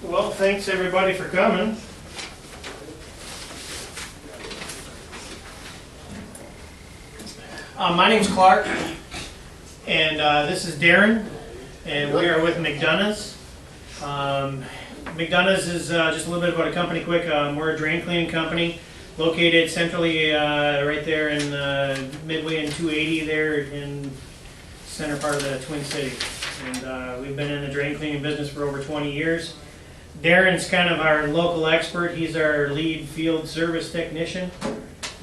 Well, thanks everybody for coming. My name's Clark, and this is Darren, and we are with McDonough's. McDonough's is just a little bit about a company quick. We're a drain cleaning company located centrally right there in Midway and 280 there in center part of the Twin Cities. And we've been in the drain cleaning business for over 20 years. Darren's kind of our local expert. He's our lead field service technician.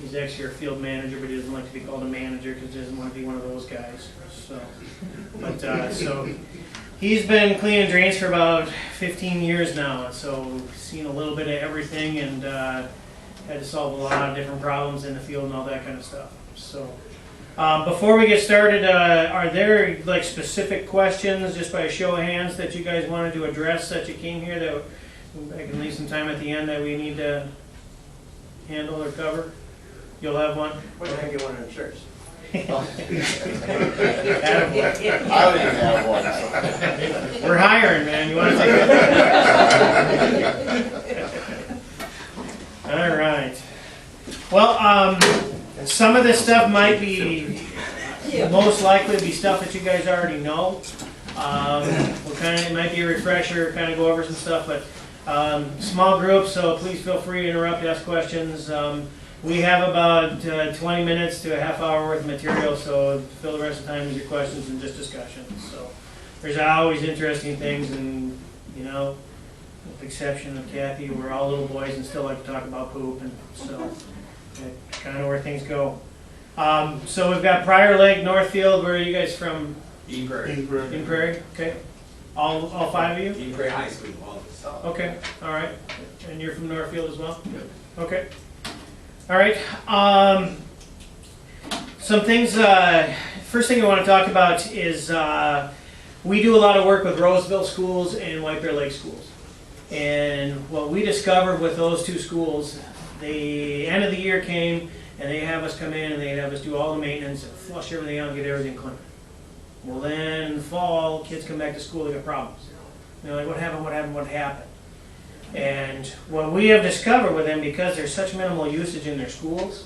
He's actually our field manager, but he doesn't like to be called a manager because he doesn't want to be one of those guys. So he's been cleaning drains for about 15 years now, and so seen a little bit of everything and had to solve a lot of different problems in the field and all that kind of stuff. So before we get started, are there like specific questions, just by a show of hands, that you guys wanted to address that you came here that I can leave some time at the end that we need to handle or cover? You'll have one? When did I get one in church? I would even have one. We're hiring, man. You want to take it? All right. Well, some of this stuff might be, most likely be stuff that you guys already know. It might be a refresher, kind of go over some stuff, but small group, so please feel free to interrupt, ask questions. We have about 20 minutes to a half hour worth of material, so fill the rest of the time with your questions and just discussions. So there's always interesting things, and you know, with the exception of Kathy, we're all little boys and still like to talk about poop, and so that's kind of where things go. So we've got Prior Lake, Northfield. Where are you guys from? Eden Prairie. Eden Prairie. Okay. All five of you? Eden Prairie High School. All this. Okay. All right. And you're from Northfield as well? Yep. Okay. All right. Some things. First thing I want to talk about is we do a lot of work with Roseville Schools and White Bear Lake Schools. And what we discovered with those two schools, the end of the year came and they have us come in and they have us do all the maintenance and flush everything out and get everything clean. Well, then in the fall, kids come back to school, they got problems. They're like, what happened, what happened, what happened? And what we have discovered with them, because there's such minimal usage in their schools,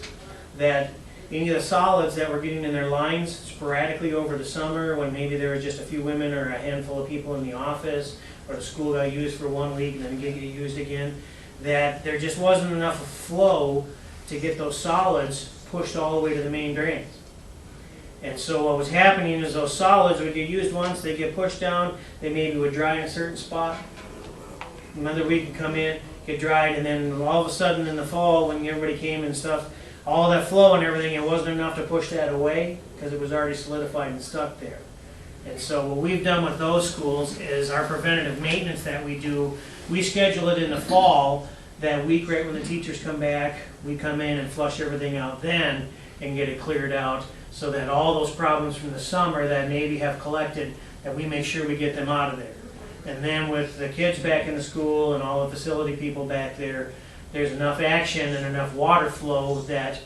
that any of the solids that we're getting in their lines sporadically over the summer, when maybe there was just a few women or a handful of people in the office, or the school got used for 1 week and then get used again, that there just wasn't enough flow to get those solids pushed all the way to the main drains. And so what was happening is those solids would get used once, they get pushed down, they maybe would dry in a certain spot. Another week would come in, get dried, and then all of a sudden in the fall when everybody came and stuff, all that flow and everything, it wasn't enough to push that away because it was already solidified and stuck there. And so what we've done with those schools is our preventative maintenance that we do, we schedule it in the fall, that week right when the teachers come back, we come in and flush everything out then and get it cleared out so that all those problems from the summer that maybe have collected, that we make sure we get them out of there. And then with the kids back in the school and all the facility people back there, there's enough action and enough water flow that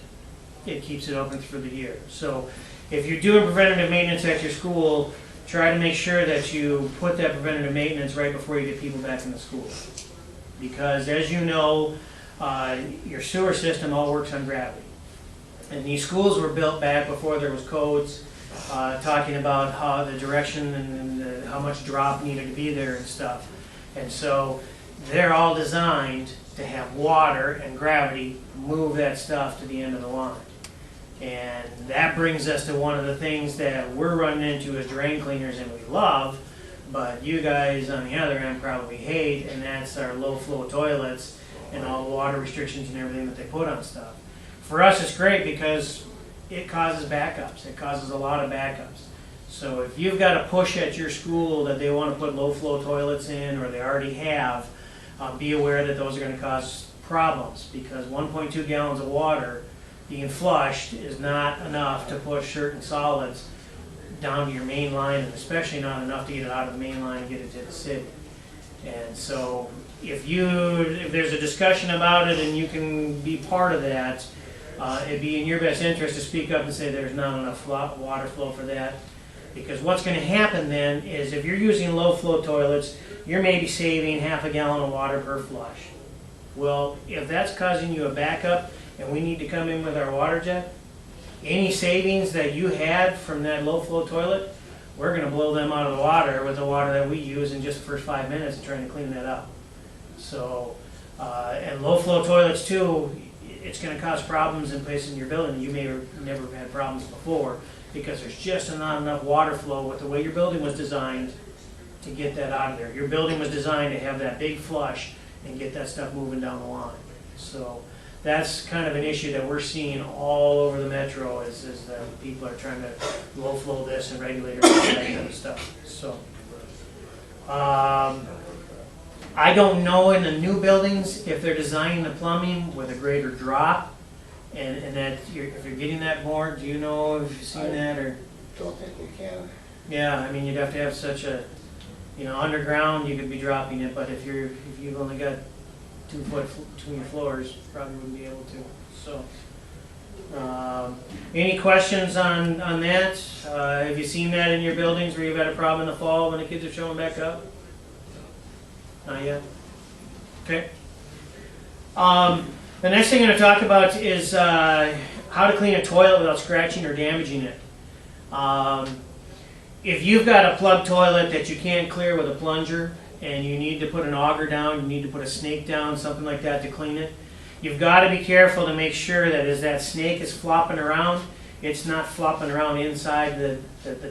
it keeps it open for the year. So if you're doing preventative maintenance at your school, try to make sure that you put that preventative maintenance right before you get people back in the school. Because as you know, your sewer system all works on gravity. And these schools were built back before there was codes talking about how the direction and how much drop needed to be there and stuff. And so they're all designed to have water and gravity move that stuff to the end of the line. And that brings us to one of the things that we're running into as drain cleaners and we love, but you guys on the other end probably hate, and that's our low flow toilets and all the water restrictions and everything that they put on stuff. For us it's great because it causes backups. It causes a lot of backups. So if you've got a push at your school that they want to put low flow toilets in, or they already have, be aware that those are going to cause problems, because 1.2 gallons of water being flushed is not enough to push certain solids down to your main line, and especially not enough to get it out of the main line and get it to the city. And so if there's a discussion about it and you can be part of that, it'd be in your best interest to speak up and say there's not enough water flow for that. Because what's going to happen then is if you're using low flow toilets, you're maybe saving half a gallon of water per flush. Well, if that's causing you a backup and we need to come in with our water jet, any savings that you had from that low flow toilet, we're going to blow them out of the water with the water that we use in just the first 5 minutes of trying to clean that up. So, and low flow toilets too, it's going to cause problems in places in your building you may have never had problems before, because there's just not enough water flow with the way your building was designed to get that out of there. Your building was designed to have that big flush and get that stuff moving down the line. So that's kind of an issue that we're seeing all over the metro is that people are trying to low flow this and regulate it and that kind of stuff. So I don't know in the new buildings if they're designing the plumbing with a greater drop and that if you're getting that more. Do you know if you've seen that or? Don't think we can. Yeah, I mean, you'd have to have such a, underground, you could be dropping it, but if you've only got 2 foot between your floors, you probably wouldn't be able to. So, any questions on that? Have you seen that in your buildings where you've had a problem in the fall when the kids are showing back up? Not yet? Okay. The next thing I'm going to talk about is how to clean a toilet without scratching or damaging it. If you've got a plug toilet that you can't clear with a plunger and you need to put an auger down, you need to put a snake down, something like that to clean it, you've got to be careful to make sure that as that snake is flopping around, it's not flopping around inside the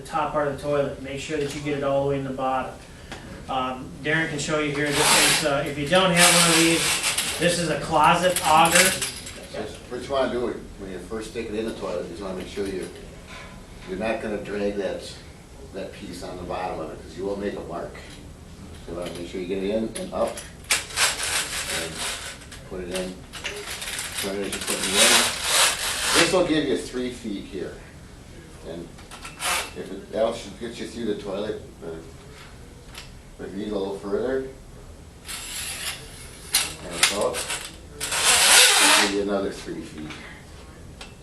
top part of the toilet. Make sure that you get it all the way in the bottom. Darren can show you here. This is, if you don't have one of these, this is a closet auger. So what you want to do when you first stick it in the toilet is you want to make sure you're not going to drag that piece on the bottom of it, because you will make a mark. So you want to make sure you get it in and up and put it in. Turn it as you put it in. This will give you 3 feet here, and that should get you through the toilet. But if you need a little further, and about, it'll give you another 3 feet.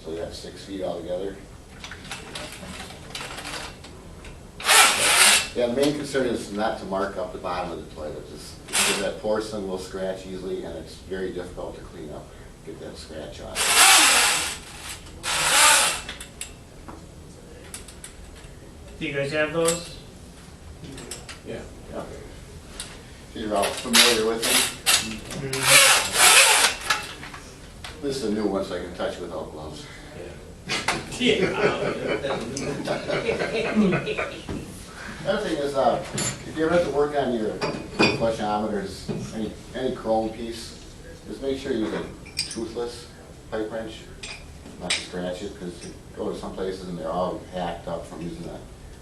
So you have 6 feet altogether. Yeah, the main concern is not to mark up the bottom of the toilet, just because that porcelain will scratch easily, and it's very difficult to clean up, get that scratch on. Do you guys have those? Yeah. Yeah. You're all familiar with them. This is a new one, so I can touch without gloves. The other thing is, if you ever have to work on your flushometers, any chrome piece, just make sure you use a toothless pipe wrench, not to scratch it, because you go to some places and they're all hacked up from using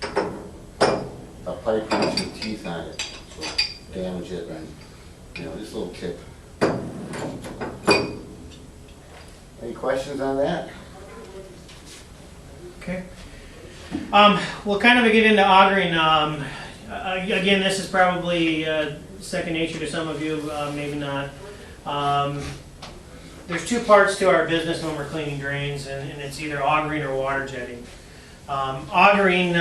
a pipe wrench with teeth on it, so damage it, and just a little tip. Any questions on that? Okay. We'll kind of get into augering. Again, this is probably second nature to some of you, maybe not. There's 2 parts to our business when we're cleaning drains, and it's either augering or water jetting. Augering,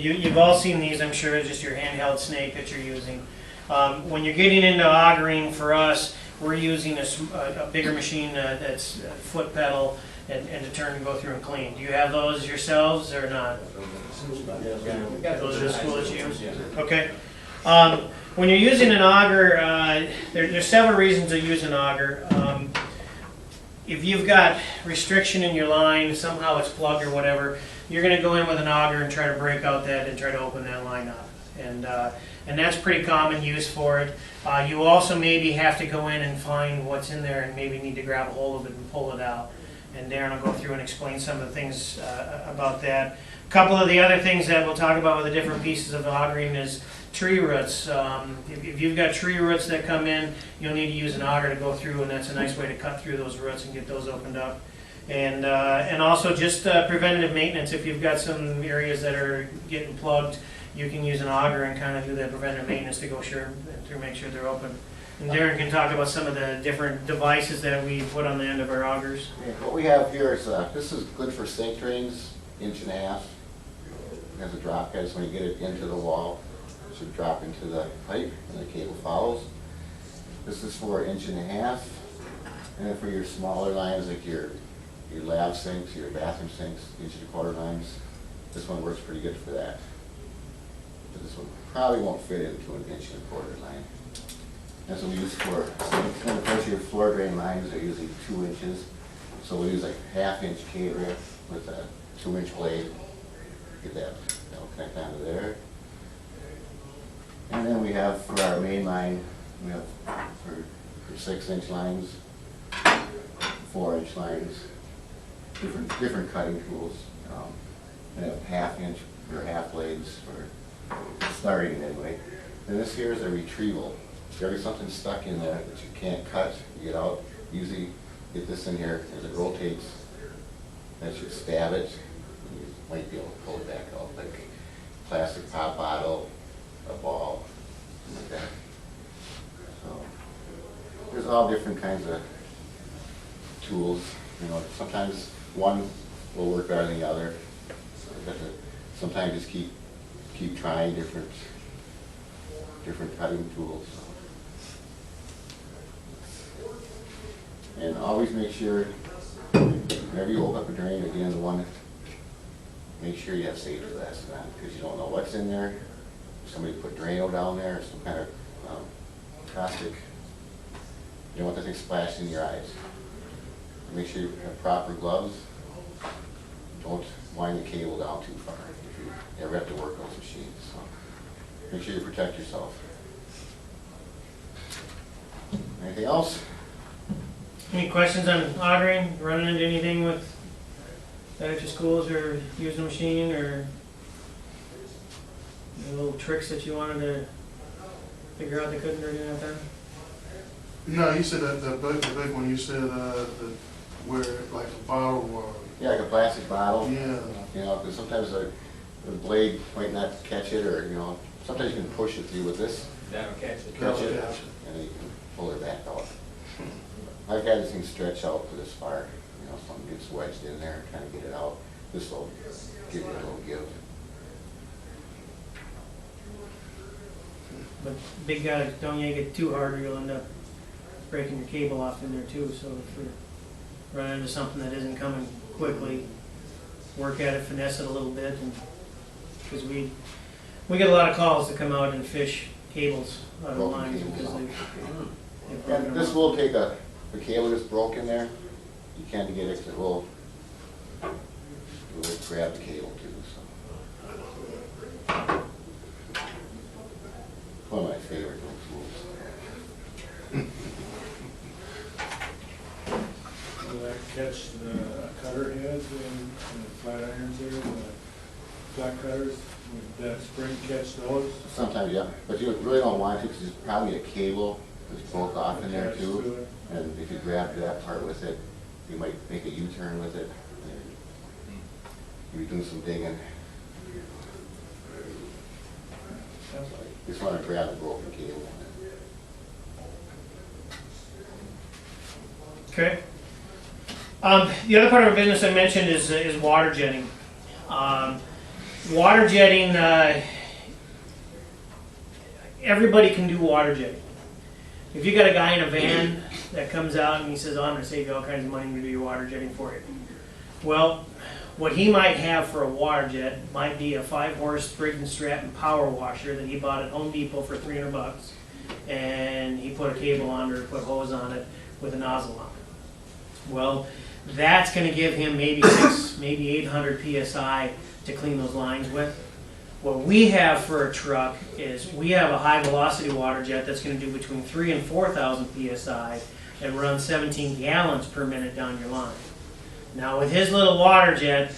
you've all seen these, I'm sure. It's just your handheld snake that you're using. When you're getting into augering, for us, we're using a bigger machine that's a foot pedal and to turn and go through and clean. Do you have those yourselves or not? Those are the school that you use? Okay. When you're using an auger, there's several reasons to use an auger. If you've got restriction in your line, somehow it's plugged or whatever, you're going to go in with an auger and try to break out that and try to open that line up. And that's pretty common use for it. You also maybe have to go in and find what's in there and maybe need to grab a hold of it and pull it out. And Darren will go through and explain some of the things about that. A couple of the other things that we'll talk about with the different pieces of augering is tree roots. If you've got tree roots that come in, you'll need to use an auger to go through, and that's a nice way to cut through those roots and get those opened up. And also just preventative maintenance. If you've got some areas that are getting plugged, you can use an auger and kind of do that preventative maintenance to go through, make sure they're open. And Darren can talk about some of the different devices that we put on the end of our augers. Yeah, what we have here is, this is good for sink drains, 1.5 inches. has a drop head, so when you get it into the wall, it should drop into the pipe and the cable follows. This is for 1.5 inches, and then for your smaller lines like your lab sinks, your bathroom sinks, 1.25 inch lines, this one works pretty good for that. But this one probably won't fit into an 1.25 inch line. That's what we use for, and of course your floor drain lines are usually 2 inches. So we use like 1/2 inch K-rip with a 2-inch blade. Get that, that'll connect onto there. And then we have for our main line, we have for 6-inch lines, 4-inch lines, different cutting tools. And have 1/2 inch or half blades for starting anyway. And this here is a retrieval. If there's something stuck in there that you can't cut, you get out, usually get this in here as it rotates. That should stab it. You might be able to pull it back out, like plastic pop bottle, a ball, something like that. So there's all different kinds of tools. You know, sometimes one will work better than the other. So you have to sometimes just keep trying different cutting tools. And always make sure, whenever you open up a drain, again, the one, make sure you have safety glasses on, because you don't know what's in there. If somebody put Drano down there, or some kind of caustic, you don't want that thing splashed in your eyes. Make sure you have proper gloves. Don't wind the cable down too far if you ever have to work those machines. So make sure you protect yourself. Anything else? Any questions on augering? Running into anything with that at your schools, or using a machine, or any little tricks that you wanted to figure out they couldn't, or anything like that? No, you said that the big one. You said where like a bottle or Yeah, like a plastic bottle. yeah. You know, because sometimes the blade might not catch it, or you know, sometimes you can push it through with this. That'll catch it. Catch it, Catch it. and then you can pull it back out. I've had this thing stretch out to this far. You know, something gets wedged in there, trying to get it out. This will give you a little give. But big guys, don't yank it too hard, or you'll end up breaking your cable off in there too. So if you're running into something that isn't coming quickly, work at it, finesse it a little bit, and because we get a lot of calls to come out and fish cables out of Broken lines cables because out. they've broken them This off. will take the cable that's broken there. You can't get it, 'cause it will grab the cable too. So one of my favorite tools. Will that catch the cutter heads and the flat irons there, the flat cutters? Would that spring catch those? Sometimes, yeah, but you really don't want to, because there's probably a cable that's broke off in there Attached to too. it. And if you grab that part with it, you might make a U-turn with it. You're doing some digging. Just want to grab the broken cable. Okay. The other part of our business I mentioned is water jetting. Water jetting, everybody can do water jetting. If you got a guy in a van that comes out and he says, oh, I'm going to save you all kinds of money to do your water jetting for you. Well, what he might have for a water jet might be a 5-horse Briggs & Stratton power washer that he bought at Home Depot for $300, and he put a cable on it or put a hose on it with a nozzle on it. Well, that's going to give him maybe 800 psi to clean those lines with. What we have for a truck is we have a high velocity water jet that's going to do between 3,000 and 4,000 psi and run 17 gallons per minute down your line. Now with his little water jet,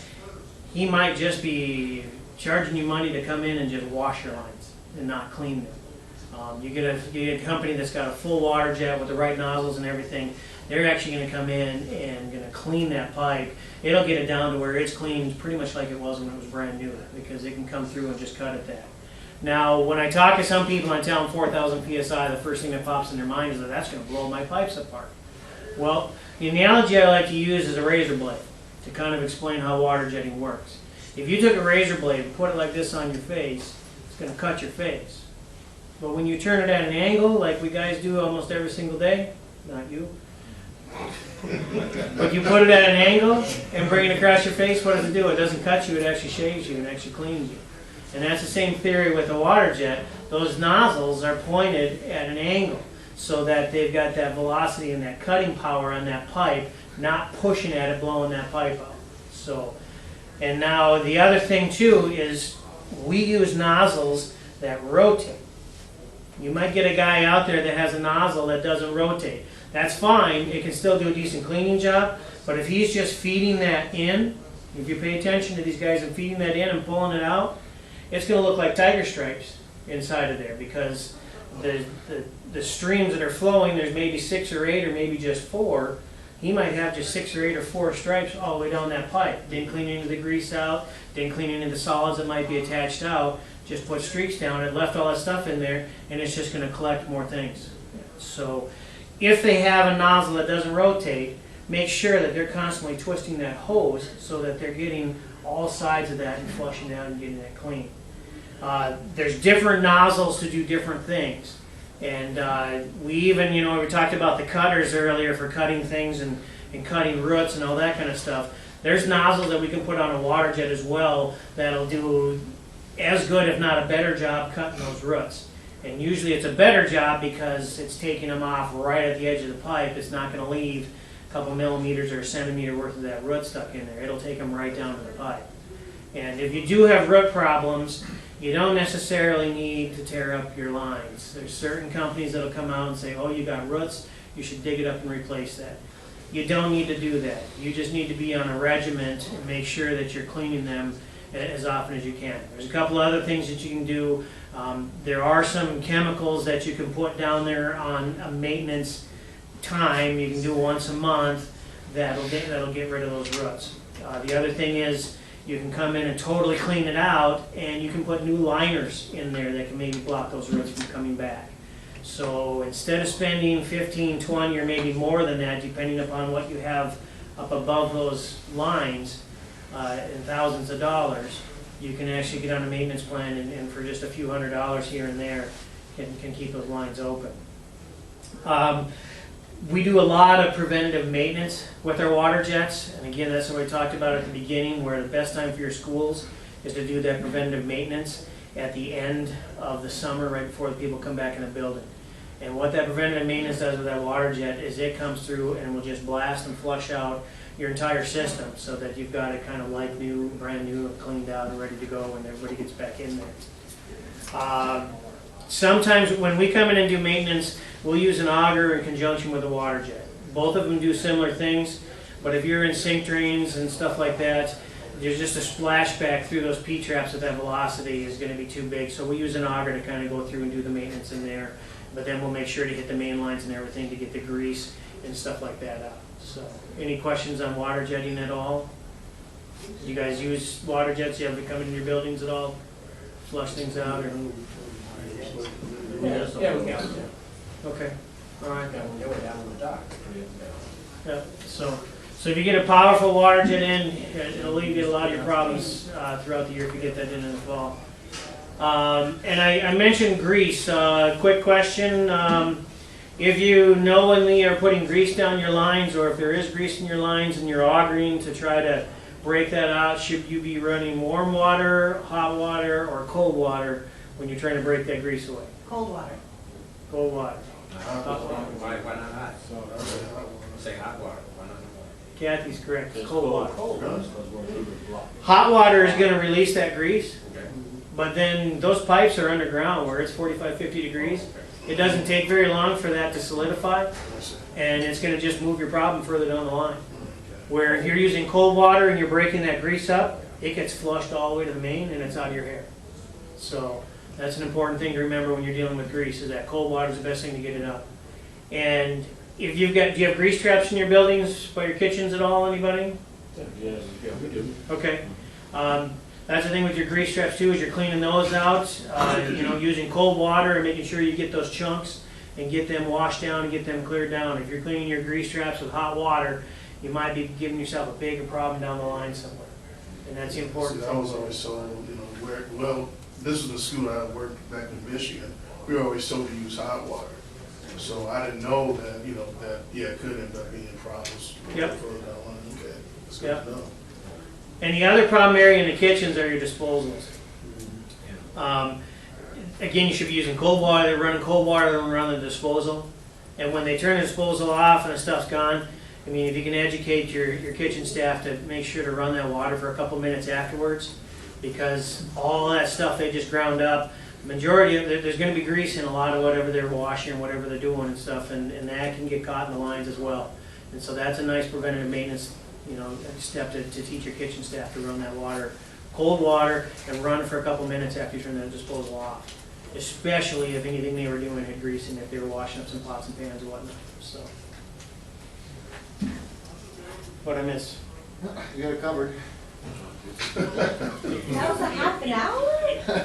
he might just be charging you money to come in and just wash your lines and not clean them. You get a company that's got a full water jet with the right nozzles and everything. They're actually going to come in and going to clean that pipe. It'll get it down to where it's cleaned pretty much like it was when it was brand new, because it can come through and just cut it that. Now, when I talk to some people and I tell them 4,000 psi, the first thing that pops in their mind is that that's going to blow my pipes apart. Well, the analogy I like to use is a razor blade to kind of explain how water jetting works. If you took a razor blade and put it like this on your face, it's going to cut your face. But when you turn it at an angle, like we guys do almost every single day, not you, but you put it at an angle and bring it across your face, what does it do? It doesn't cut you, it actually shaves you and actually cleans you. And that's the same theory with the water jet. Those nozzles are pointed at an angle so that they've got that velocity and that cutting power on that pipe, not pushing at it, blowing that pipe out. So, and now the other thing too is we use nozzles that rotate. You might get a guy out there that has a nozzle that doesn't rotate. That's fine, it can still do a decent cleaning job, but if he's just feeding that in, if you pay attention to these guys and feeding that in and pulling it out, it's going to look like tiger stripes inside of there because the streams that are flowing, there's maybe 6 or 8 or maybe just 4. He might have just 6 or 8 or 4 stripes all the way down that pipe. Didn't clean any of the grease out, didn't clean any of the solids that might be attached out, just put streaks down it, left all that stuff in there, and it's just going to collect more things. So if they have a nozzle that doesn't rotate, make sure that they're constantly twisting that hose so that they're getting all sides of that and flushing out and getting that clean. There's different nozzles to do different things. And we even, we talked about the cutters earlier for cutting things and cutting roots and all that kind of stuff. There's nozzles that we can put on a water jet as well that'll do as good, if not a better job, cutting those roots. And usually it's a better job because it's taking them off right at the edge of the pipe. It's not going to leave a couple millimeters or a centimeter worth of that root stuck in there. It'll take them right down to the pipe. And if you do have root problems, you don't necessarily need to tear up your lines. There's certain companies that'll come out and say, oh, you got roots, you should dig it up and replace that. You don't need to do that. You just need to be on a regiment and make sure that you're cleaning them as often as you can. There's a couple other things that you can do. There are some chemicals that you can put down there on a maintenance time. You can do once a month. That'll get rid of those roots. The other thing is you can come in and totally clean it out, and you can put new liners in there that can maybe block those roots from coming back. So instead of spending 15, 20, or maybe more than that, depending upon what you have up above those lines, in thousands of dollars, you can actually get on a maintenance plan and for just a few $100s here and there can keep those lines open. We do a lot of preventative maintenance with our water jets, and again, that's what we talked about at the beginning, where the best time for your schools is to do that preventative maintenance at the end of the summer, right before the people come back in the building. And what that preventative maintenance does with that water jet is it comes through and will just blast and flush out your entire system so that you've got it kind of like new, brand new, and cleaned out and ready to go when everybody gets back in there. Sometimes when we come in and do maintenance, we'll use an auger in conjunction with a water jet. Both of them do similar things, but if you're in sink drains and stuff like that, there's just a splashback through those P-traps at that velocity is going to be too big. So we use an auger to kind of go through and do the maintenance in there, but then we'll make sure to hit the main lines and everything to get the grease and stuff like that out. So, any questions on water jetting at all? You guys use water jets? You have it come in your buildings at all? Flush things out? Or? Yeah. Okay. All right. They were down on the dock. Yeah. So if you get a powerful water jet in, it'll alleviate a lot of your problems throughout the year if you get that in the fall. And I mentioned grease. Quick question. If you knowingly are putting grease down your lines, or if there is grease in your lines and you're augering to try to break that out, should you be running warm water, hot water, or cold water when you're trying to break that grease away? Cold water. Cold water. Why not hot? Say hot water. Why not? Kathy's correct. It's cold water. Cold. Hot water is going to release that grease, Okay. but then those pipes are underground where it's 45, 50 degrees. It doesn't take very long for that to solidify, and it's going to just move your problem further down the line. Where if you're using cold water and you're breaking that grease up, it gets flushed all the way to the main and it's out of your hair. So that's an important thing to remember when you're dealing with grease, is that cold water is the best thing to get it up. And if do you have grease traps in your buildings, by your kitchens at all, anybody? Yes, yeah, we do. Okay. That's the thing with your grease traps too, is you're cleaning those out, using cold water and making sure you get those chunks and get them washed down and get them cleared down. If you're cleaning your grease traps with hot water, you might be giving yourself a bigger problem down the line somewhere. And that's the See, important I thing. was always told, you know, well, this was the school I worked back in Michigan. We were always told to use hot water. So I didn't know that, you know, that, yeah, it could end up being problems. Yep. Further down the line. Okay, that's good Yep. to know. And the other problem area in the kitchens are your disposals. Again, you should be using cold water. They're running cold water and run the disposal. And when they turn the disposal off and the stuff's gone, I mean, if you can educate your kitchen staff to make sure to run that water for a couple minutes afterwards, because all that stuff they just ground up, majority of there's going to be grease in a lot of whatever they're washing and whatever they're doing and stuff, and that can get caught in the lines as well. And so that's a nice preventative maintenance, you know, step to teach your kitchen staff to run that water, cold water, and run for a couple minutes after you turn that disposal off. Especially if anything they were doing had grease and if they were washing up some pots and pans or whatnot. So, what I miss? You got it covered. That was a half an hour?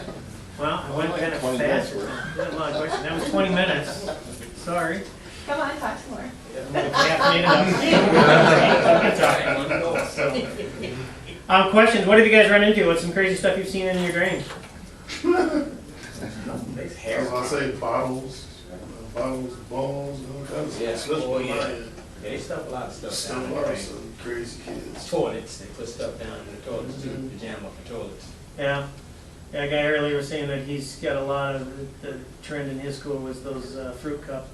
Well, I went kind of 20 fast. minutes That was a long question. That was 20 minutes. Sorry. Come on, talk some more. Questions? What have you guys run into? What's some crazy stuff you've seen in your drains? I was gonna say bottles, balls, and all kinds of Yeah. stuff. Especially Oh, in my yeah. end. Yeah, they stuff a lot of stuff Still down the are drain. some crazy kids. Toilets, they put stuff down in the toilets too, to jam up the toilets. Yeah. Yeah, a guy earlier was saying that he's got a lot of the trend in his school was those fruit cup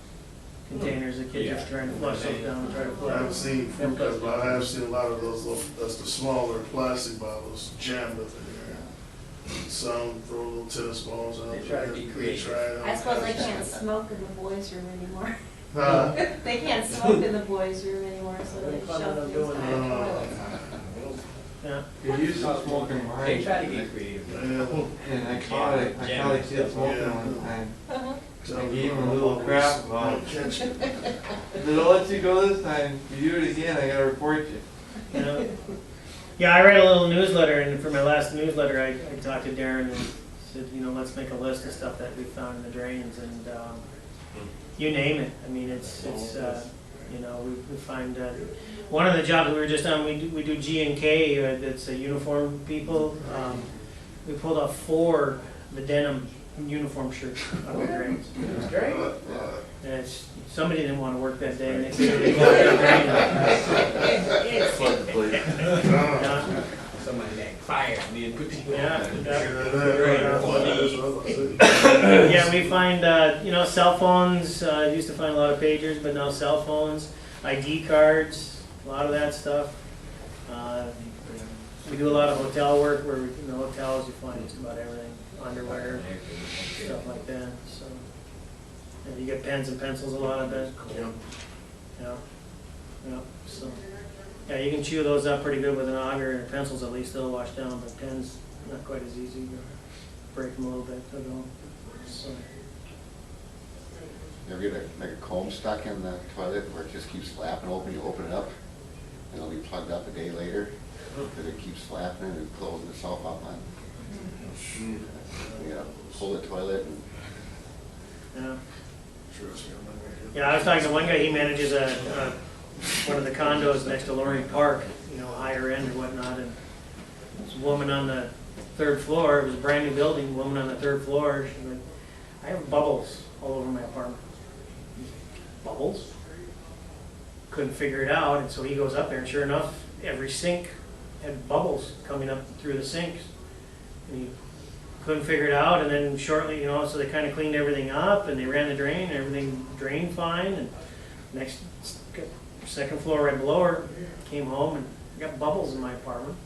containers. The kids Yeah. just trying to flush those down and try to I flush. haven't seen fruit cups, but I have seen a lot of those little, that's the smaller plastic bottles jammed up in there. Some throw little tennis balls out. They try to there. be They creative. try it I out. suppose they can't smoke in the boys' room anymore. Huh? They can't smoke in the boys' room anymore, so they They plan shove on things doing down the that. toilets. Yeah. You used to smoke in They mine, try to get creative. Yeah. and I caught a kid smoking one time. Uh-huh. I gave him a little crap about it. Catch it. I said, I'll let you go this time, if you do it again, I gotta report you. Yeah. Yeah, I read a little newsletter, and for my last newsletter, I talked to Darren and said, you know, let's make a list of stuff that we found in the drains, and you name it. I mean, it's you know, we find one of the jobs we were just on. We do G&K. It's a uniform people. We pulled off 4 the denim uniform shirts out of the drains. It's great. And it's, somebody didn't want to work that day, and they said they got their Flood the place. drain. Somebody got fired, and then put people Yeah, on. yeah. Yeah, we find, you know, cell phones. Used to find a lot of pagers, but now cell phones, ID cards, a lot of that stuff. We do a lot of hotel work where, in the hotels, you find just about everything, underwear, stuff like that. So, and you get pens and pencils, a lot of it. Yeah. Yeah, yeah. So, yeah, you can chew those up pretty good with an auger, and pencils at least they'll wash down, but pens not quite as easy. You break them a little bit. So, You ever get like a comb stuck in the toilet where it just keeps flapping open, you open it up, and it'll be plugged up a day later, because it keeps flapping and closing itself up on. You gotta pull the toilet and yeah. Trust me, I'm not gonna get Yeah, I was talking to one guy. He manages one of the condos next to Loring Park, you know, higher end or whatnot, and this woman on the 3rd floor. It was a brand new building. Woman on the 3rd floor. She's like, "I have bubbles all over my apartment." Bubbles? Couldn't figure it out, and so he goes up there, and sure enough, every sink had bubbles coming up through the sinks. And he couldn't figure it out, and then shortly, you know, so they kind of cleaned everything up, and they ran the drain, and everything drained fine, and next, 2nd floor right below her, came home and got bubbles in my apartment.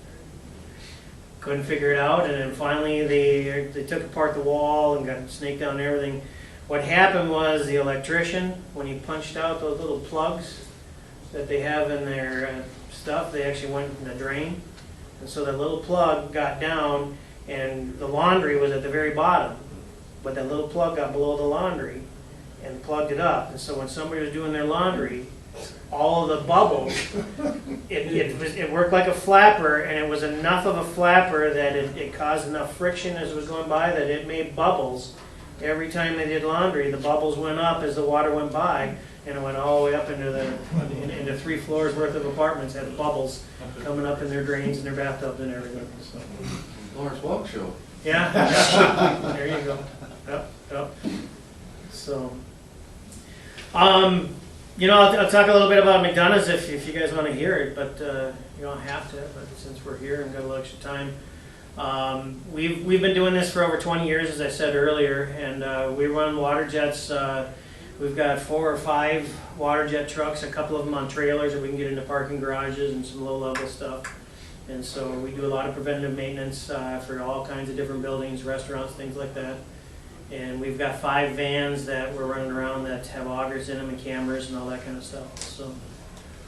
Couldn't figure it out, and then finally they took apart the wall and got snaked down and everything. What happened was the electrician, when he punched out those little plugs that they have in their stuff, they actually went in the drain. And so that little plug got down, and the laundry was at the very bottom. But that little plug got below the laundry and plugged it up. And so when somebody was doing their laundry, all of the bubbles, it worked like a flapper, and it was enough of a flapper that it caused enough friction as it was going by that it made bubbles every time they did laundry, the bubbles went up as the water went by, and it went all the way up into 3 floors worth of apartments had bubbles coming up in their drains and their bathtubs and everything, so. Lawrence Welk Show. Yeah, there you go. Yep. So, you know, I'll talk a little bit about McDonough's if you guys want to hear it, but you don't have to. But since we're here and got a little extra time, we've been doing this for over 20 years, as I said earlier, and we run water jets. We've got 4 or 5 water jet trucks, a couple of them on trailers that we can get into parking garages and some low-level stuff. And so we do a lot of preventative maintenance for all kinds of different buildings, restaurants, things like that. And we've got 5 vans that we're running around that have augers in them and cameras and all that kind of stuff. So,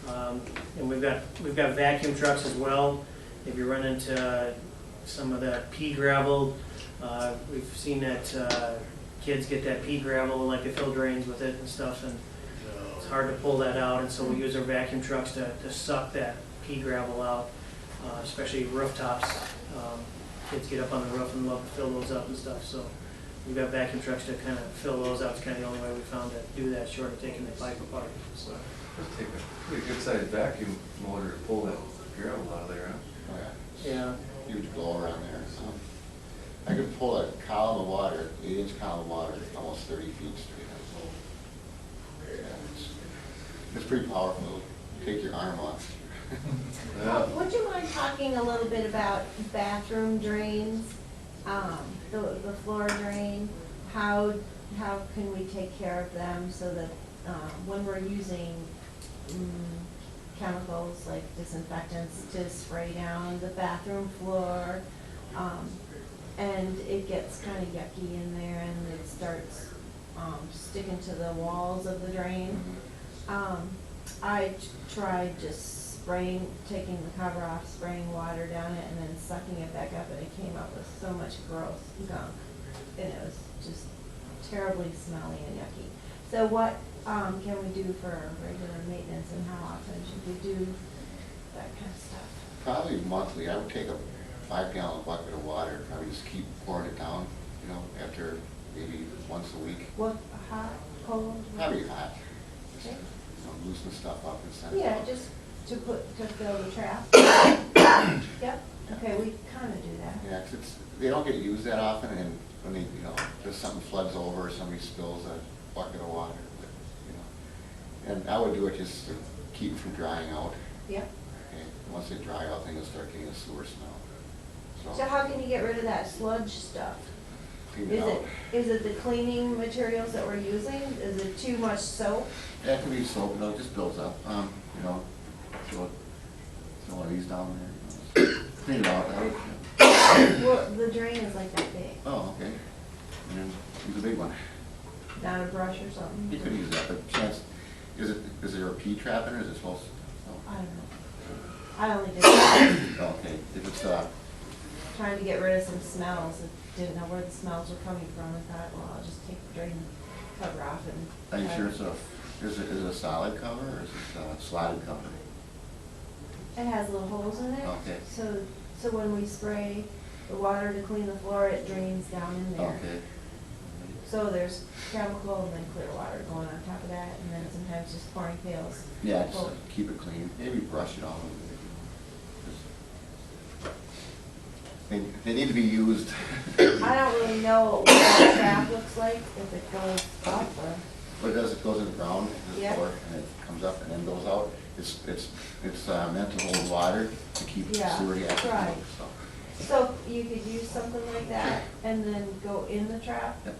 and we've got vacuum trucks as well. If you run into some of that pea gravel, we've seen that kids get that pea gravel, like they fill drains with it and stuff, and it's hard to pull that out. And so we use our vacuum trucks to suck that pea gravel out. Especially rooftops. Kids get up on the roof and love to fill those up and stuff. So we've got vacuum trucks to kind of fill those out. It's kind of the only way we found to do that, short of taking the pipe apart. So. Let's take a pretty good sized vacuum motor to pull that gravel out of there, huh? Oh, Yeah. Huge blower on there. I could pull a column of water, 8-inch column of water, almost 30 feet straight up. Yeah, it's pretty powerful. Take your arm off. Would you mind talking a little bit about bathroom drains, the floor drain? How can we take care of them so that when we're using chemicals like disinfectants to spray down the bathroom floor, and it gets kind of yucky in there and it starts sticking to the walls of the drain? I tried just taking the cover off, spraying water down it, and then sucking it back up, and it came up with so much gross gunk, and it was just terribly smelly and yucky. So what can we do for regular maintenance, and how often should we do that kind of stuff? Probably monthly. I would take a 5-gallon bucket of water, probably just keep pouring it down, you know, after maybe once a week. What, hot, cold? Probably hot. Just, Okay. you know, loosen stuff up and send it Yeah, out. just to fill the trap. Yep. Okay, we kind of do that. Yeah, 'cause they don't get used that often, and when they, you know, just something floods over, or somebody spills a bucket of water, but, you know. And I would do it just to keep it from drying out. Yep. Okay, once they dry out, then you'll start getting a sewer smell. So how can you get rid of that sludge stuff? Clean it out. Is it the cleaning materials that we're using? Is it too much soap? That could be soap, no, it just builds up, you know, throw one of these down there, you know, clean it out, that would, you know. Well, the drain is like that big, Oh, okay. And then use a big one. not a brush or something? You could use that, but chance, is there a P trap in, or is it supposed to? I don't know. I only did that, Oh, okay, if it's, trying to get rid of some smells. I didn't know where the smells were coming from. I thought, well, I'll just take the drain cover off and. are you sure it's is it a solid cover, or is it a slotted cover? It has little holes in it. Okay. So when we spray the water to clean the floor, it drains down in there. Okay. So there's chemical and then clear water going on top of that, and then sometimes just pouring pails. Yeah, just full. keep it clean, maybe brush it off. They need to be used. I don't really know what the trap looks like, if it goes up or. What it does, it goes in the ground, in the Yeah. floor, and it comes up and then goes out. It's meant to hold water to keep the Yeah, sewer gas right. out, so. So you could use something like that and then go in the trap? Yep.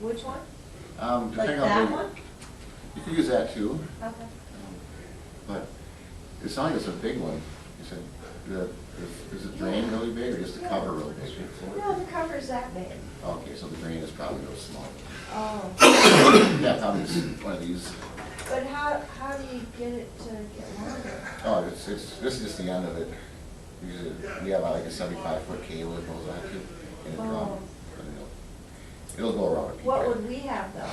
Which one? Like Depending on that big- one? You could use that too, Okay. but it's not like it's a big one. You said, is the drain really big or just the cover really big? No, the cover's that big. Okay, so the drain is probably real small. Oh. Yeah, probably just one of these. But how do you get it to get longer? Oh, this is just the end of it. Usually, we have like a 75-foot cable that goes out to in a drum. Oh. But it'll go around a piece. What would we have though?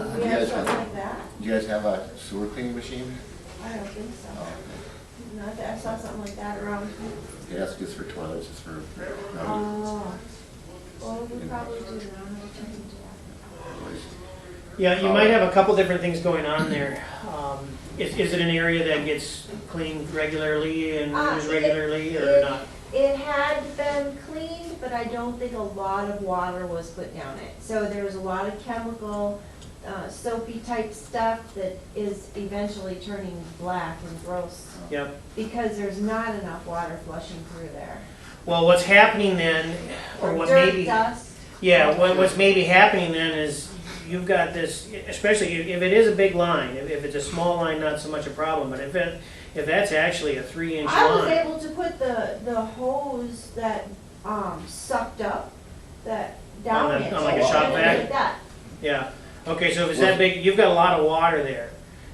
Would we you have guys something have- like that? Do you guys have a sewer cleaning machine? I don't think so. Oh, okay. No, I saw something like that around. Yeah, that's just for toilets, it's for, Oh. Well, we probably do now, I'll check into that. Yeah, you might have a couple different things going on there. Is it an area that gets cleaned regularly and used regularly or not? It had been cleaned, but I don't think a lot of water was put down it. So there was a lot of chemical, soapy type stuff that is eventually turning black and gross Yep. because there's not enough water flushing through there. Well, what's happening then, or what dirt, maybe, dust. yeah, what's maybe happening then is you've got this, especially if it is a big line, if it's a small line, not so much a problem, but if that's actually a 3-inch I was line. able to put the hose that sucked up that down On it. like a shop vac? Like that. Yeah, okay, so if it's that big, you've got a lot of water there,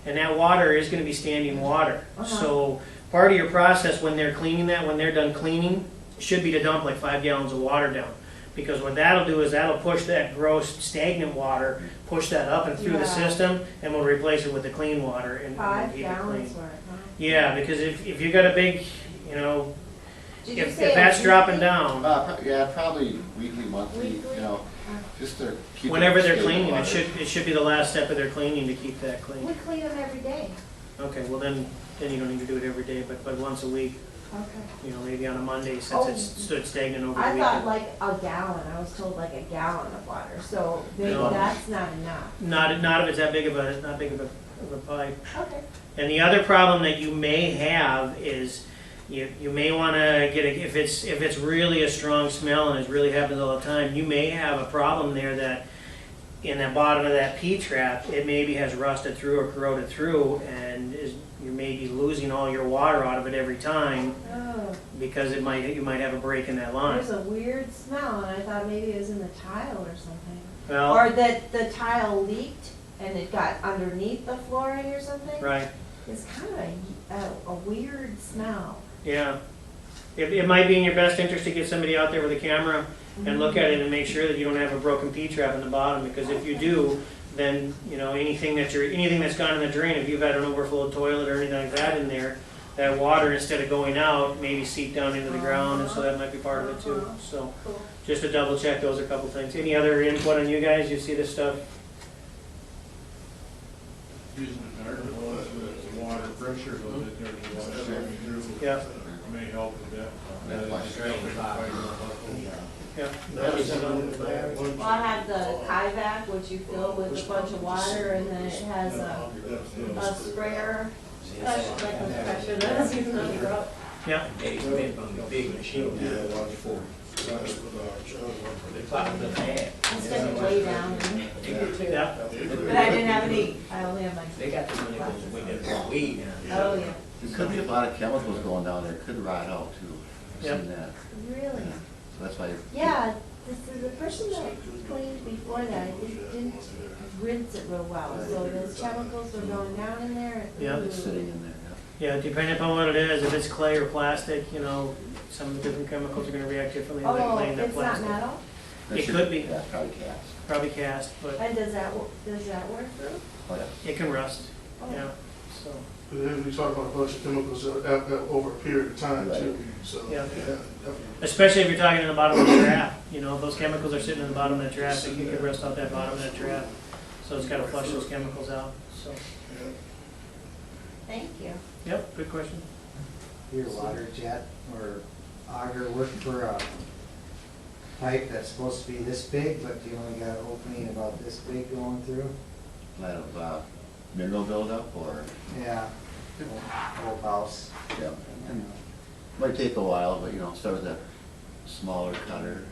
and that water is gonna be standing water. So part of your process when they're cleaning that, when they're done cleaning, should be to dump like 5 gallons of water down. Because what that'll do is that'll push that gross stagnant water, push that up and through the Yeah. system, and we'll replace it with the clean water and 5 keep it gallons clean. worth, huh? Yeah, because if you got a big, you know, Did you if say that's a dropping weekly? down, Yeah, probably weekly, monthly, Weekly? you know, just to keep. whenever they're stable cleaning, water. it should be the last step of their cleaning to keep that We clean. clean them every day. Okay, well then you don't need to do it every day, but once a week, Okay. you know, maybe on a Monday since Oh. it's stood stagnant over the I thought weekend. like a gallon, I was told like a gallon of water, so maybe No. that's not enough. Not if it's that big of a, not big of a pipe. Okay. And the other problem that you may have is you may want to get if it's really a strong smell and it really happens all the time, you may have a problem there that in the bottom of that P-trap, it maybe has rusted through or corroded through, and you may be losing all your water out of it every time Oh, because you might have a break in that line. there's a weird smell, and I thought maybe it was in the tile or something. Well, Or that the tile leaked and it got underneath the flooring or something. right, It's kind of a weird smell. yeah. It might be in your best interest to get somebody out there with a camera and look at it and make sure that you don't have a broken P-trap in the bottom, because if you do, then, you know, anything that's gone in the drain, if you've had an overflowed toilet or anything like that in there, that water, instead of going out, maybe seep down into the ground, and so that might be part of it too. So, Cool. just to double check those a couple things. Any other input on you guys? You see this stuff? Using the garden hose with water pressure, so that there's a lot of coming through. Yeah, May help with that. Yeah, like yeah. Well, I have the Tyvac, which you fill with a bunch of water, and then it has a sprayer, like a pressure that's using on the road. Yeah, Big machine. Instead of way down. yeah. But I didn't have any, I only have my. They got the money for weed. Oh, yeah. There could be a lot of chemicals going down there, could rot out too. I've Yep. seen that. Really? So that's why. Yeah, the person that cleaned before that, didn't rinse it real well, so those chemicals were going down in there. Yeah. It's sitting in there, Yeah, depending upon what it is, if it's clay or plastic, you know, some of the different chemicals are gonna react differently than Oh, clay and it's not plastic. metal? yeah. It could be. Yeah, probably cast. Probably cast, but And does that work through? Oh, yeah. it can rust, Oh. yeah, so, But then we talk about a bunch of chemicals over a period of time too, so, Yeah. yeah, definitely. especially if you're talking in the bottom of the trap, you know, if those chemicals are sitting in the bottom of the trap, it could rust out that bottom of that trap. So it's gotta flush those chemicals out, so, Thank you. yep, good question. Your water jet or auger work for a pipe that's supposed to be this big, but you only got an opening about this big going through? Lot of mineral buildup or, Yeah. Whole house. yeah. And might take a while, but you know, start with a smaller cutter.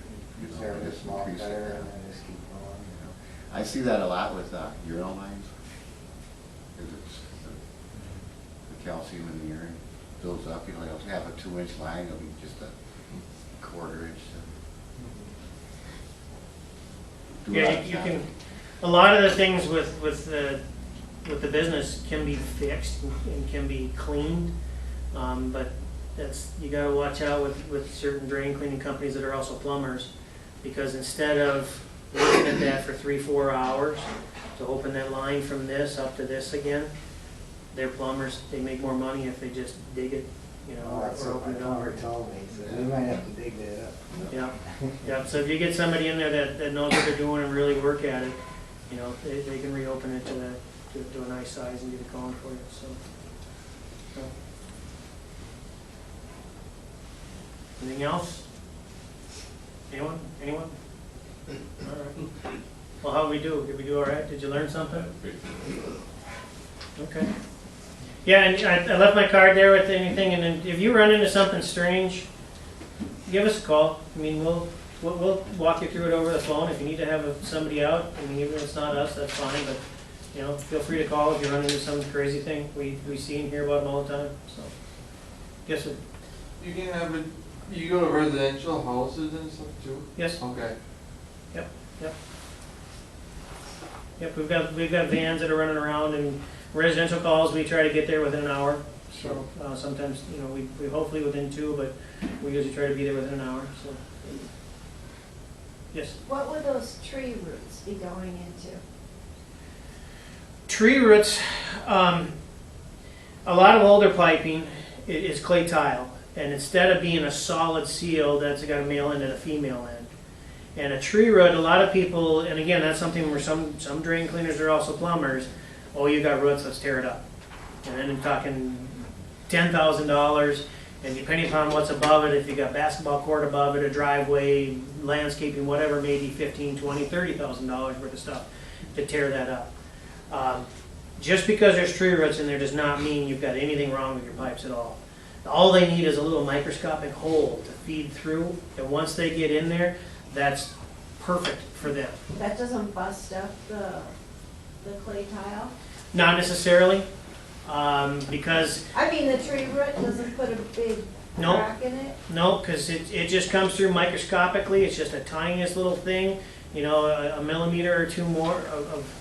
You know, Start with a just small increase it cutter down. and then just keep going. You know. I see that a lot with urinal lines. 'Cause it's the calcium in the urine builds up, you know, they'll have a 2-inch line, it'll be just a 1/4 inch. Do a lot Yeah, of you can, chopping. a lot of the things with the business can be fixed and can be cleaned, but you gotta watch out with certain drain cleaning companies that are also plumbers, because instead of looking at that for 3-4 hours to open that line from this up to this again, they're plumbers, they make more money if they just dig it you know, Oh, that's or what open my it up. plumber told me, so we might have to dig that up. Yeah, yeah, so if you get somebody in there that knows what they're doing and really work at it, you know, they can reopen it to a nice size and get it going for you, so. So. Anything else? Anyone? All right. Well, how'd we do? Did we do all right? Did you learn something? Okay. Yeah, and I left my card there with anything, and then if you run into something strange, give us a call. I mean, we'll walk you through it over the phone. If you need to have somebody out, I mean, even if it's not us, that's fine, but, you know, feel free to call if you run into some crazy thing. We see and hear about them all the time, so. Yes, sir. You can have it, you go to residential houses and stuff too? Yes. Okay. Yep, we've got vans that are running around, and residential calls, we try to get there within an hour. So sometimes, you know, we hopefully within 2, but we usually try to be there within an hour, so. Yes? What would those tree roots be going into? Tree roots, a lot of older piping is clay tile, and instead of being a solid seal, that's got a male end and a female end. And a tree root, a lot of people, and again, that's something where some drain cleaners are also plumbers. Oh, you got roots, let's tear it up. And then I'm talking $10,000, and depending upon what's above it, if you got basketball court above it, a driveway, landscaping, whatever, maybe $15,000, $20,000, $30,000 worth of stuff to tear that up. Just because there's tree roots in there does not mean you've got anything wrong with your pipes at all. All they need is a little microscopic hole to feed through, and once they get in there, that's perfect for them. That doesn't bust up the clay tile? Not necessarily, because I mean, the tree root doesn't put a big Nope. crack in it? no, because it just comes through microscopically. It's just a tiniest little thing, you know, a millimeter or 2 more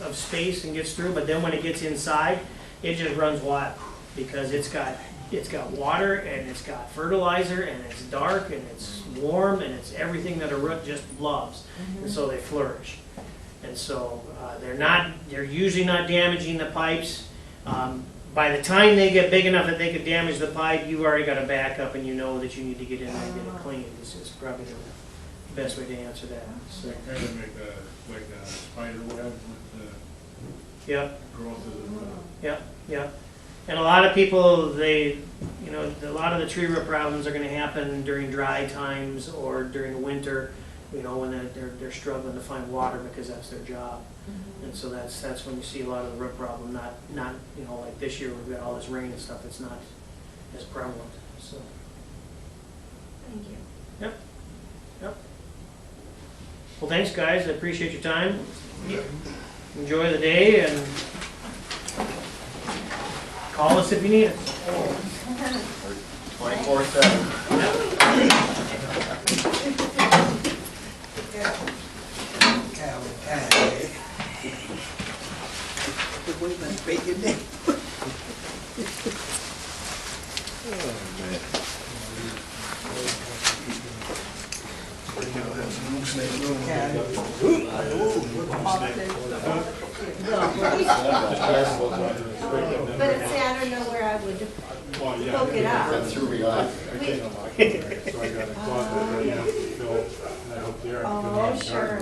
of space and gets through. But then when it gets inside, it just runs wild because it's got water and it's got fertilizer and it's dark and it's warm and it's everything that a root just loves. And so they flourish. And so they're usually not damaging the pipes. By the time they get big enough that they could damage the pipe, you've already got a backup and you know that you need to get in there and get it cleaned. This is probably the best way to answer that. So kind of make like a spider web with Yep. the growth of the. Yeah. And a lot of people, a lot of the tree root problems are going to happen during dry times or during winter, you know, when they're struggling to find water because that's their job. And so that's when you see a lot of the root problem. Not you know, like this year we've got all this rain and stuff. It's not as prevalent. So. Thank you. Yep. Well, thanks, guys. I appreciate your time. Enjoy the day and call us if you need us. 24/7. But see, I don't know where I would hook it up. That threw me off. So I got a closet ready to fill, and I hooked the air. Oh, sure.